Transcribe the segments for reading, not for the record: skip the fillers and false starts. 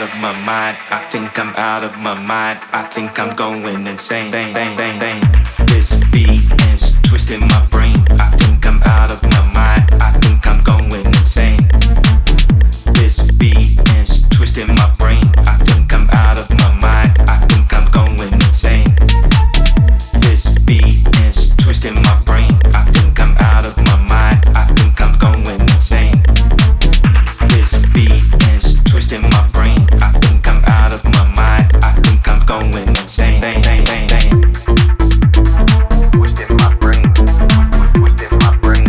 of my mind. I think I'm out of my mind. I think I'm going insane. Bang, bang, bang, bang. This beat is twisting my brain. I think I'm out of my mind. I think I'm going insane. This beat is twisting my brain. I think I'm out of my mind. I think I'm going insane. This beat is twisting my brain. I think I'm out of my mind. I think I'm going insane. This beat is twisting my brain. I think I'm out of my mind. I think I'm going insane. Bang, bang, bang, bang. Twisting my brain. Twisting my brain.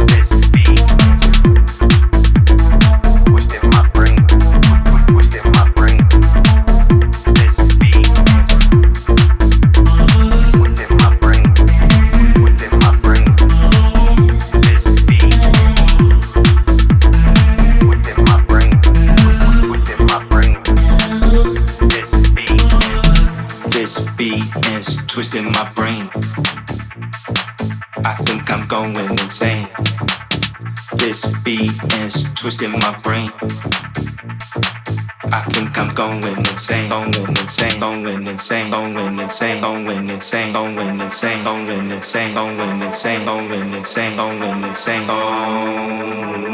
This beat. Twisting my brain. Twisting my brain. This beat. Twisting my brain. Twisting my brain. This beat. Within my brain, within my brain, this beat is twisting my brain. I think I'm going insane. This beat is twisting my brain. I think I'm going insane, going insane, going insane, going insane, going insane, going insane, going insane, going insane, going insane, going insane, oh.